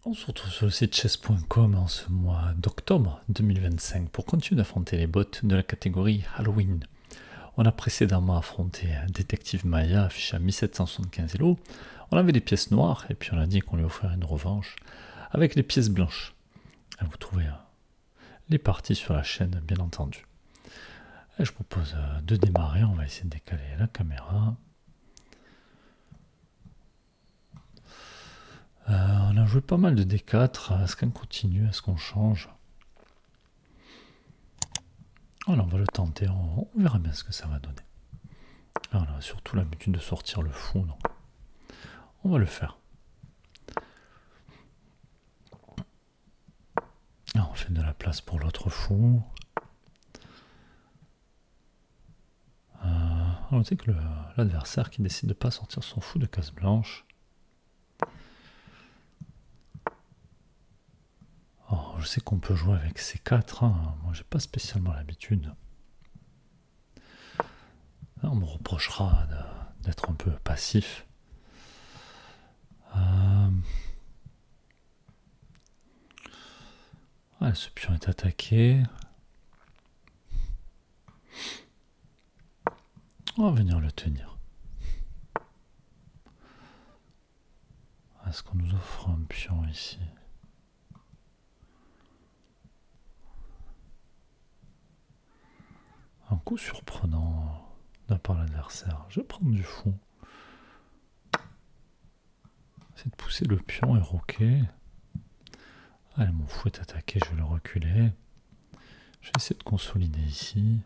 On se retrouve sur le site chess.com en ce mois d'octobre 2025 pour continuer d'affronter les bots de la catégorie Halloween. On a précédemment affronté Détective Maya affiché à 1775 Elo. On avait des pièces noires et puis on a dit qu'on lui offrirait une revanche avec les pièces blanches. Vous trouvez les parties sur la chaîne bien entendu. Et je propose de démarrer, on va essayer de décaler la caméra. On a joué pas mal de D4, est-ce qu'on continue, est-ce qu'on change? Alors on va le tenter, on verra bien ce que ça va donner. Alors, on a surtout l'habitude de sortir le fou, donc on va le faire. Alors, on fait de la place pour l'autre fou. On sait que l'adversaire qui décide de ne pas sortir son fou de case blanche. Alors, je sais qu'on peut jouer avec C4, hein. Moi j'ai pas spécialement l'habitude. On me reprochera d'être un peu passif. Ce pion est attaqué. On va venir le tenir. Est-ce qu'on nous offre un pion ici? Un coup surprenant de la part de l'adversaire. Je vais prendre du fou. C'est de pousser le pion et roquer. Allez, mon fou est attaqué, je vais le reculer. Je vais essayer de consolider ici.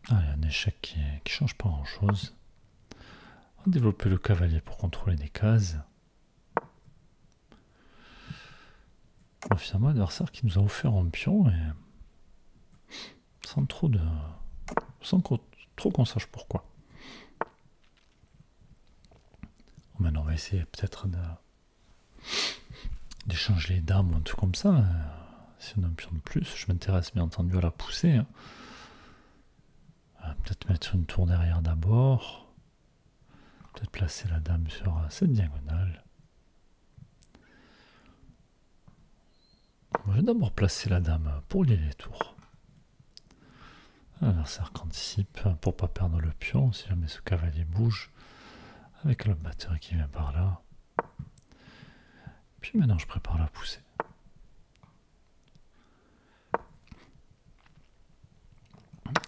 Allez, un échec qui change pas grand chose. On va développer le cavalier pour contrôler des cases. Finalement, l'adversaire qui nous a offert un pion et sans trop qu'on sache pourquoi. Maintenant, on va essayer peut-être d'échanger les dames ou un truc comme ça. Si on a un pion de plus, je m'intéresse bien entendu à la poussée. Peut-être mettre une tour derrière d'abord. Peut-être placer la dame sur cette diagonale. Je vais d'abord placer la dame pour lier les tours. L'adversaire anticipe pour ne pas perdre le pion si jamais ce cavalier bouge avec le batteur qui vient par là. Puis maintenant je prépare la poussée.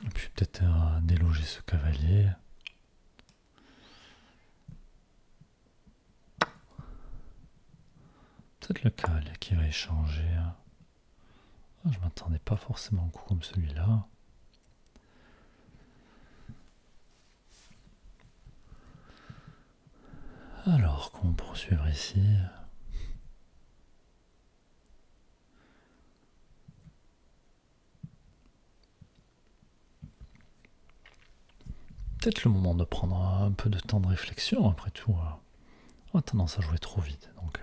Et puis peut-être déloger ce cavalier. Peut-être le cavalier qui va échanger. Je m'attendais pas forcément à un coup comme celui-là. Alors, comment poursuivre ici? Peut-être le moment de prendre un peu de temps de réflexion, après tout. On a tendance à jouer trop vite, donc...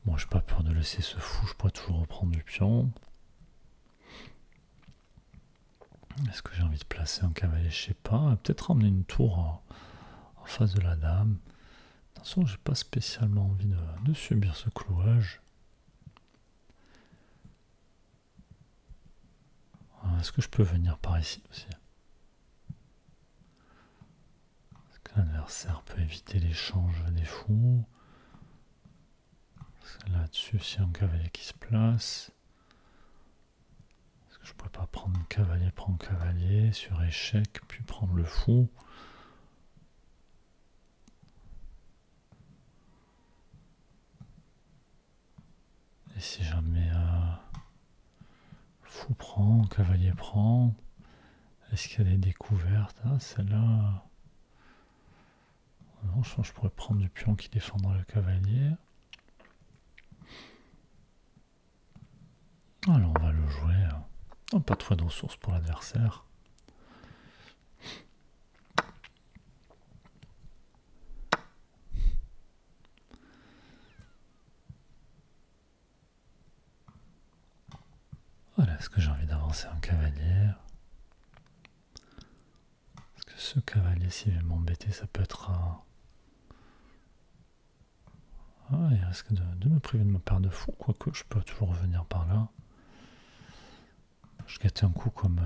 Bon, j'ai pas peur de laisser ce fou, je pourrais toujours reprendre du pion. Est-ce que j'ai envie de placer un cavalier? Je sais pas. Peut-être ramener une tour en face de la dame. Attention, j'ai pas spécialement envie de subir ce clouage. Est-ce que je peux venir par ici aussi? Est-ce que l'adversaire peut éviter l'échange des fous? Là-dessus, s'il y a un cavalier qui se place. Est-ce que je pourrais pas prendre cavalier, prendre cavalier, sur échec, puis prendre le fou? Et si jamais fou prend, cavalier prend, est-ce qu'il y a des découvertes? Celle-là... Non, je pense que je pourrais prendre du pion qui défendra le cavalier. Alors on va le jouer. Pas trop de ressources pour l'adversaire. Voilà, est-ce que j'ai envie d'avancer un cavalier? Est-ce que ce cavalier, s'il veut m'embêter, ça peut être il risque de me priver de ma paire de fous, quoique je peux toujours revenir par là. Je guette un coup comme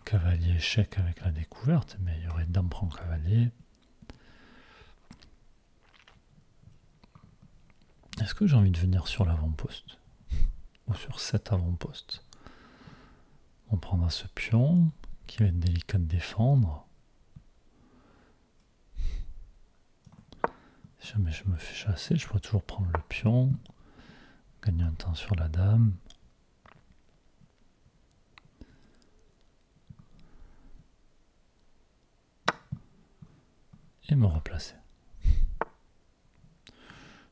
cavalier échec avec la découverte, mais il y aurait dame prend cavalier. Est-ce que j'ai envie de venir sur l'avant-poste ou sur cet avant-poste? On prendra ce pion qui va être délicat de défendre. Si jamais je me fais chasser, je pourrais toujours prendre le pion, gagner un temps sur la dame. Et me replacer.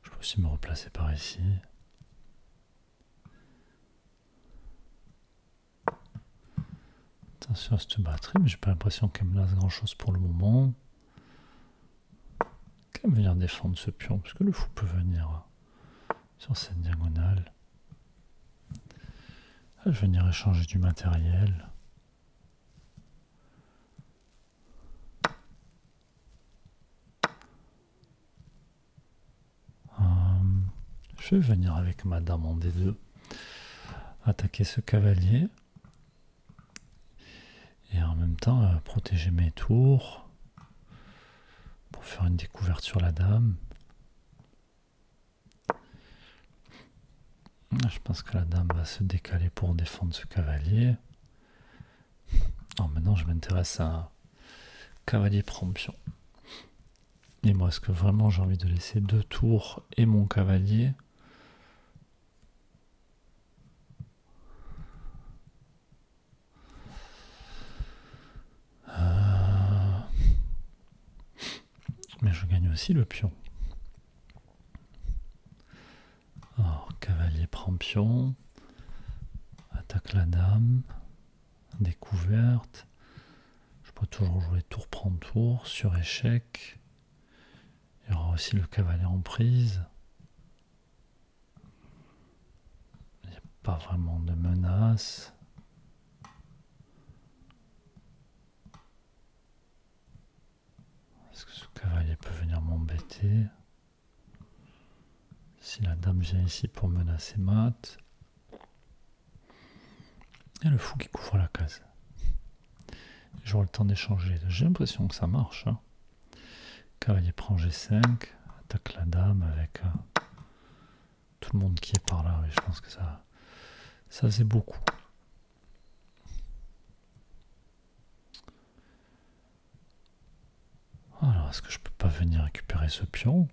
Je peux aussi me replacer par ici. Attention à cette batterie, mais j'ai pas l'impression qu'elle me laisse grand chose pour le moment. Qu'elle va venir défendre ce pion, parce que le fou peut venir sur cette diagonale. Là, je vais venir échanger du matériel. Je vais venir avec ma dame en D2 attaquer ce cavalier et en même temps protéger mes tours pour faire une découverte sur la dame. Je pense que la dame va se décaler pour défendre ce cavalier. Alors maintenant je m'intéresse à cavalier prend pion. Et moi, est-ce que vraiment j'ai envie de laisser 2 tours et mon cavalier? Mais je gagne aussi le pion. Alors, cavalier prend pion, attaque la dame, découverte. Je peux toujours jouer tour prend tour, sur échec. Il y aura aussi le cavalier en prise. Il n'y a pas vraiment de menace. Est-ce que ce cavalier peut venir m'embêter? Si la dame vient ici pour menacer mat. Et le fou qui couvre la case. J'aurai le temps d'échanger. J'ai l'impression que ça marche. Hein. Cavalier prend G5. Attaque la dame avec tout le monde qui est par là. Oui, je pense que ça faisait beaucoup. Alors, est-ce que je peux pas venir récupérer ce pion?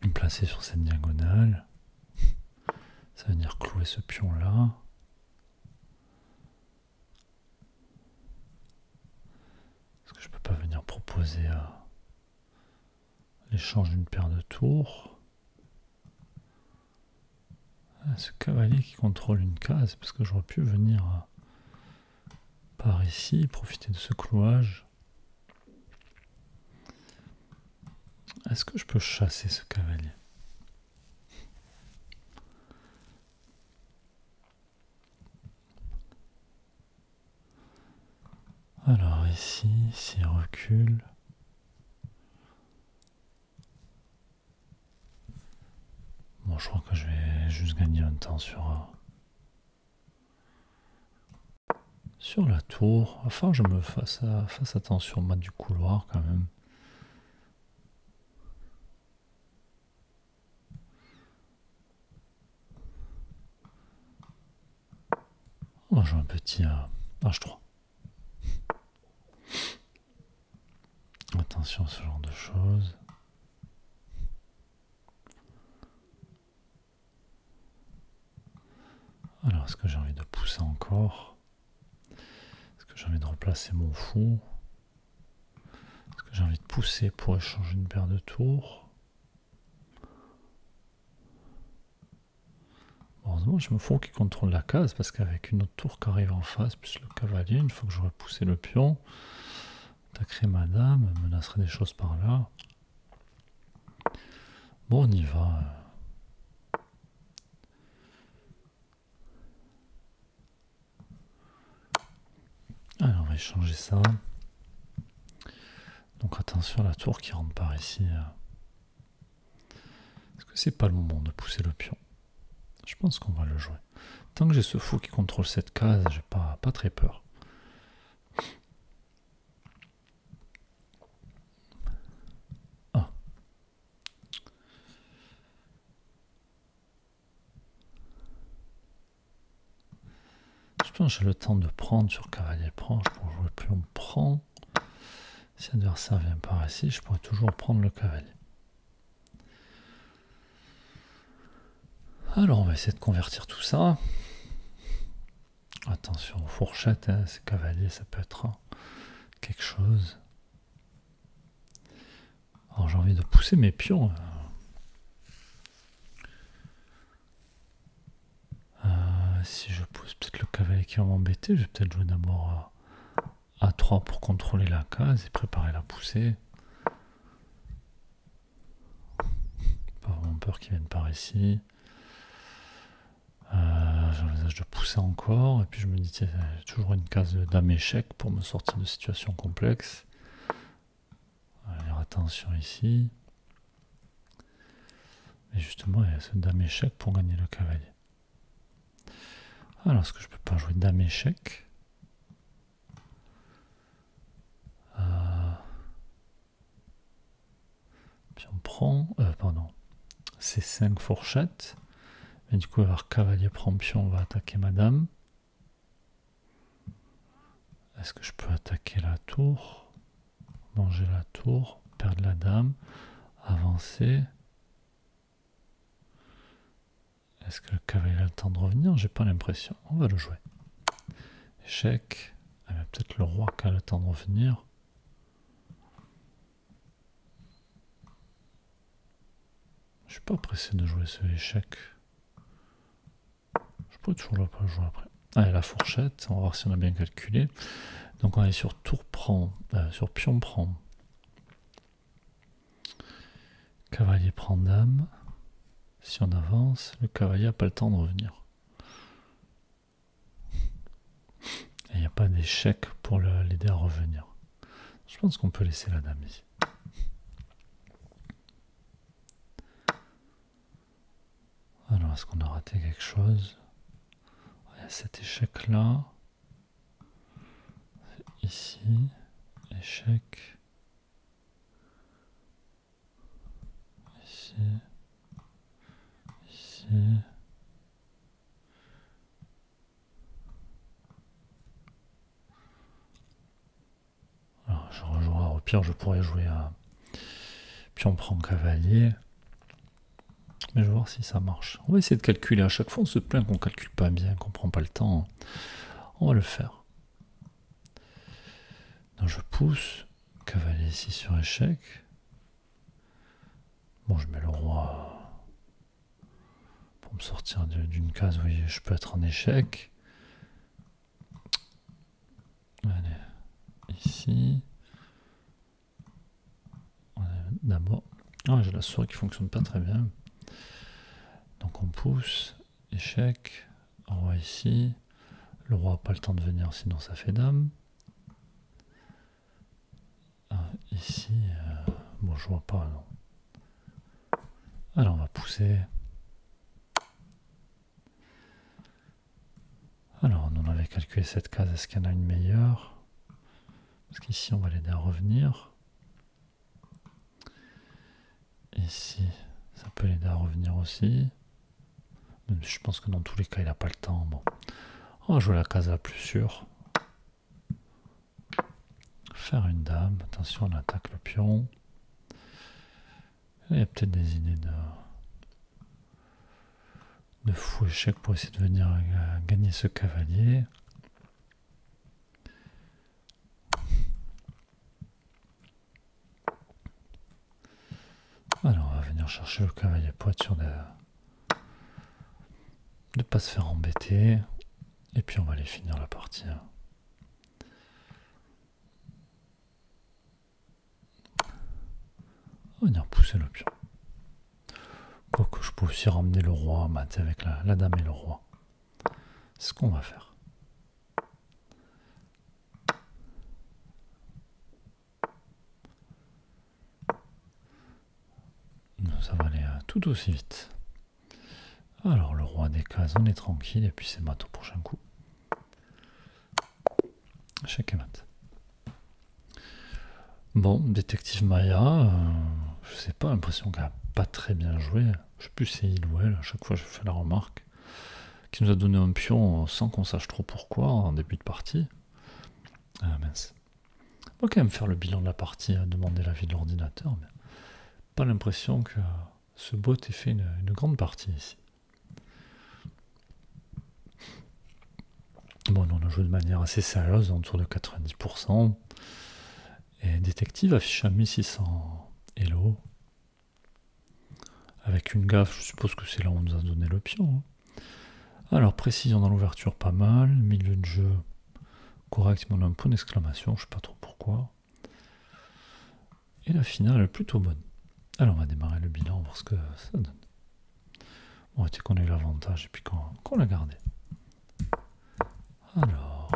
Me placer sur cette diagonale. Ça va venir clouer ce pion là. Est-ce que je peux pas venir proposer l'échange d'une paire de tours? Ce cavalier qui contrôle une case, parce que j'aurais pu venir par ici, profiter de ce clouage. Est-ce que je peux chasser ce cavalier? Alors ici, s'il recule... Bon, je crois que je vais juste gagner un temps sur la tour. Enfin, je me fasse attention au mat du couloir quand même. On va jouer un petit H3. Attention à ce genre de choses. Alors, est-ce que j'ai envie de pousser encore? Est-ce que j'ai envie de remplacer mon fou? Est-ce que j'ai envie de pousser pour échanger une paire de tours? Heureusement, j'ai mon fou qui contrôle la case, parce qu'avec une autre tour qui arrive en face, plus le cavalier, une fois que j'aurai poussé le pion, attaquerai ma dame, menacerai des choses par là. Bon, on y va. Alors, on va échanger ça. Donc attention à la tour qui rentre par ici. Est-ce que c'est pas le moment de pousser le pion? Je pense qu'on va le jouer. Tant que j'ai ce fou qui contrôle cette case, j'ai pas très peur. Ah. Je pense que j'ai le temps de prendre sur cavalier prend. Je pourrais jouer pion prend. Si l'adversaire vient par ici, je pourrais toujours prendre le cavalier. Alors on va essayer de convertir tout ça. Attention aux fourchettes, hein, ces cavaliers, ça peut être quelque chose. Alors j'ai envie de pousser mes pions. Si je pousse peut-être le cavalier qui va m'embêter, je vais peut-être jouer d'abord à 3 pour contrôler la case et préparer la poussée. Pas vraiment peur qu'ils viennent par ici. J'envisage de pousser encore et puis je me dis tiens, j'ai toujours une case de dame échec pour me sortir de situations complexes. Alors attention ici. Et justement il y a ce dame échec pour gagner le cavalier. Alors est-ce que je peux pas jouer dame échec? Puis on prend, pardon, c'est 5 fourchettes. Et du coup, il va y avoir cavalier prend pion, on va attaquer madame. Est-ce que je peux attaquer la tour? Manger la tour, perdre la dame, avancer. Est-ce que le cavalier a le temps de revenir? J'ai pas l'impression. On va le jouer. Échec. Il y a peut-être le roi qui a le temps de revenir. Je suis pas pressé de jouer ce échec. Je pourrais toujours le pas jouer après. Allez, la fourchette, on va voir si on a bien calculé. Donc on est sur tour prend, sur pion prend. Cavalier prend dame. Si on avance, le cavalier n'a pas le temps de revenir. Et il n'y a pas d'échec pour l'aider à revenir. Je pense qu'on peut laisser la dame ici. Alors, est-ce qu'on a raté quelque chose? Il y a cet échec-là. Ici, échec. Ici. Ici. Alors, je rejouerai. Au pire, je pourrais jouer à pion prend cavalier. Mais je vais voir si ça marche. On va essayer de calculer. À chaque fois, on se plaint qu'on ne calcule pas bien, qu'on ne prend pas le temps. On va le faire. Donc, je pousse. Cavalier ici sur échec. Bon, je mets le roi pour me sortir d'une case où je peux être en échec. Allez, ici. D'abord. Ah, j'ai la souris qui fonctionne pas très bien. Donc on pousse, échec, roi ici. Le roi n'a pas le temps de venir, sinon ça fait dame. Ici, bon, je vois pas, non. Alors on va pousser. Alors on avait calculé cette case, est-ce qu'il y en a une meilleure? Parce qu'ici on va l'aider à revenir. Ici, ça peut l'aider à revenir aussi. Même si je pense que dans tous les cas il n'a pas le temps. Bon, on va jouer la case la plus sûre. Faire une dame, attention on attaque le pion. Il y a peut-être des idées de fou échec pour essayer de venir gagner ce cavalier. Alors on va venir chercher le cavalier pour être sûr de ne pas se faire embêter. Et puis on va aller finir la partie. On va venir pousser le pion. Quoique je peux aussi ramener le roi, mater avec la dame et le roi. C'est ce qu'on va faire. ça va aller tout aussi vite. Alors, le roi des cases, on est tranquille, et puis c'est mat au prochain coup. Chèque et mat. Bon, détective Maya, je sais pas, l'impression qu'elle a pas très bien joué. Je sais plus si c'est il ou elle, à chaque fois je fais la remarque. Qui nous a donné un pion sans qu'on sache trop pourquoi en début de partie. Ah mince. On va quand même faire le bilan de la partie, demander l'avis de l'ordinateur, mais pas l'impression que ce bot ait fait une grande partie ici. Bon, on a joué de manière assez sérieuse, autour de 90%. Et détective affiche à 1600 Hello. Avec une gaffe, je suppose que c'est là où on nous a donné le pion. Alors, précision dans l'ouverture, pas mal. Milieu de jeu, correct, mais on a un point d'exclamation, je sais pas trop pourquoi. Et la finale est plutôt bonne. Alors, on va démarrer le bilan, voir ce que ça donne. Bon, c'est qu'on a eu l'avantage et puis qu'on l'a gardé. Alors,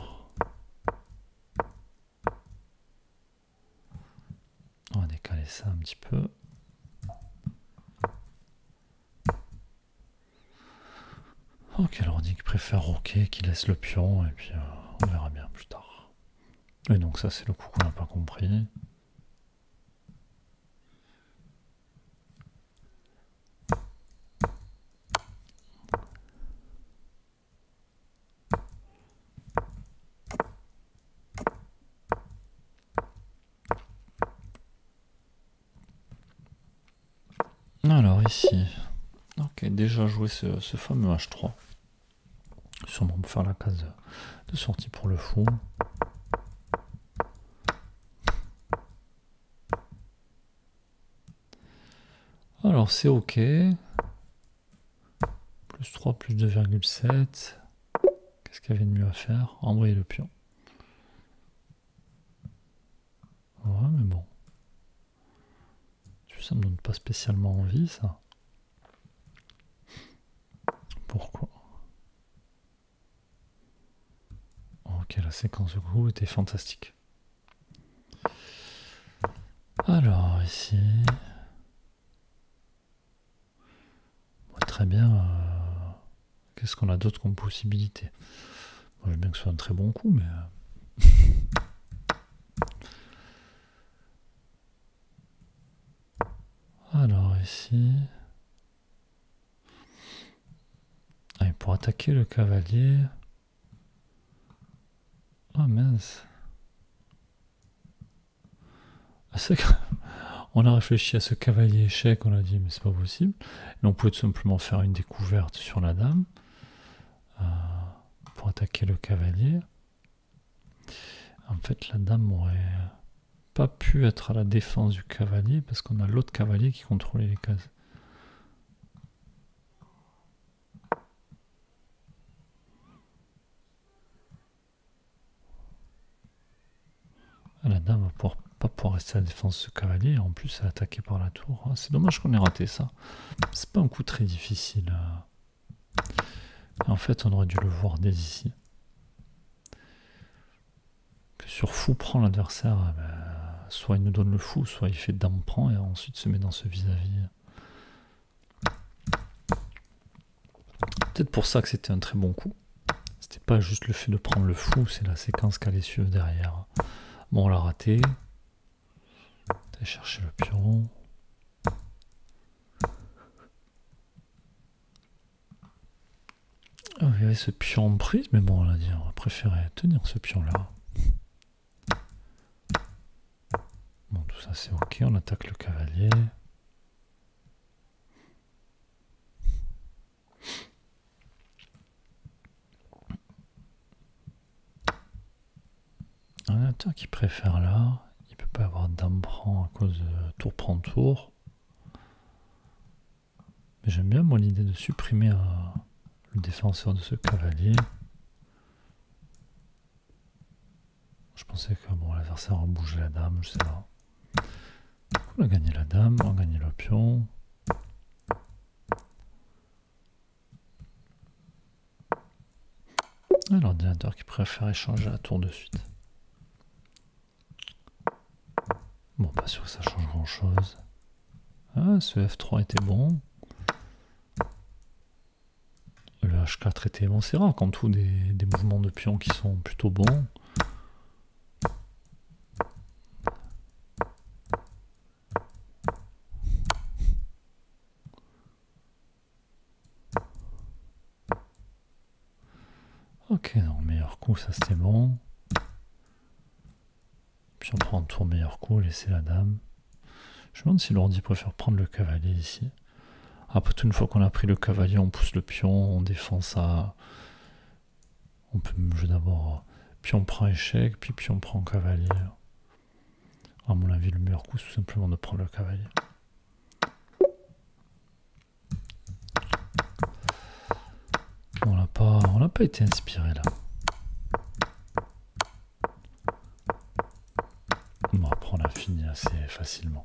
on va décaler ça un petit peu. Ok, alors on dit qu'il préfère roquer, qu'il laisse le pion, et puis on verra bien plus tard. Et donc ça c'est le coup qu'on n'a pas compris. Alors ici, ok, déjà joué ce fameux H3. Sûrement pour faire la case de sortie pour le fou. Alors c'est ok. Plus 3, plus 2,7. Qu'est-ce qu'il y avait de mieux à faire? Envoyer le pion. Ouais, mais bon. Ça me donne pas spécialement envie, ça. Pourquoi? Ok, la séquence de coup était fantastique. Alors, ici... Ouais, très bien. Qu'est-ce qu'on a d'autre comme possibilité? Je veux bien que ce soit un très bon coup, mais... Alors, ici... Ah, et pour attaquer le cavalier... Ah, mince. On a réfléchi à ce cavalier échec, on a dit mais c'est pas possible. Et on pouvait tout simplement faire une découverte sur la dame pour attaquer le cavalier. En fait, la dame aurait pas pu être à la défense du cavalier parce qu'on a l'autre cavalier qui contrôlait les cases. La dame va pas pouvoir rester à la défense de ce cavalier, en plus elle est attaquée par la tour. Ah, c'est dommage qu'on ait raté ça. C'est pas un coup très difficile. En fait, on aurait dû le voir dès ici. Que sur fou prend l'adversaire, soit il nous donne le fou, soit il fait dame prend et ensuite se met dans ce vis-à-vis. Peut-être pour ça que c'était un très bon coup. C'était pas juste le fait de prendre le fou, c'est la séquence qu'elle allait suivre derrière. Bon, on l'a raté. Allez chercher le pion. Oh, il y avait ce pion en prise, mais bon, on a dit, on va préférer tenir ce pion-là. Bon, tout ça c'est ok, on attaque le cavalier. Un acteur qui préfère là, il peut pas avoir dame prend à cause de tour prend tour. Mais j'aime bien moi l'idée de supprimer le défenseur de ce cavalier. Je pensais que bon, l'adversaire a bougé la dame, je sais pas. On a gagné la dame, on a gagné le pion. L'ordinateur qui préfère échanger à la tour de suite. Bon, pas sûr que ça change grand chose. Ah, ce F3 était bon. Le H4 était bon. C'est rare quand tout des mouvements de pion qui sont plutôt bons. Ok, donc meilleur coup, ça c'était bon. Puis on prend un tour meilleur coup, laisser la dame. Je me demande si l'ordi préfère prendre le cavalier ici. Après tout, une fois qu'on a pris le cavalier, on pousse le pion, on défend ça. On peut jouer d'abord pion prend échec, puis pion prend cavalier. À mon avis, le meilleur coup, c'est tout simplement de prendre le cavalier. On n'a pas été inspiré là. Bon, après, on a fini assez facilement.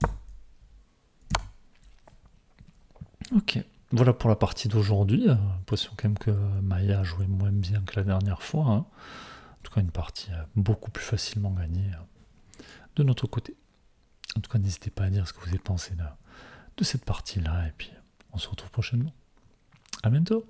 Ok, voilà pour la partie d'aujourd'hui. L'impression quand même que Maya a joué moins bien que la dernière fois. Hein. En tout cas, une partie beaucoup plus facilement gagnée de notre côté. En tout cas, n'hésitez pas à dire ce que vous avez pensé de cette partie-là. Et puis, on se retrouve prochainement. À bientôt.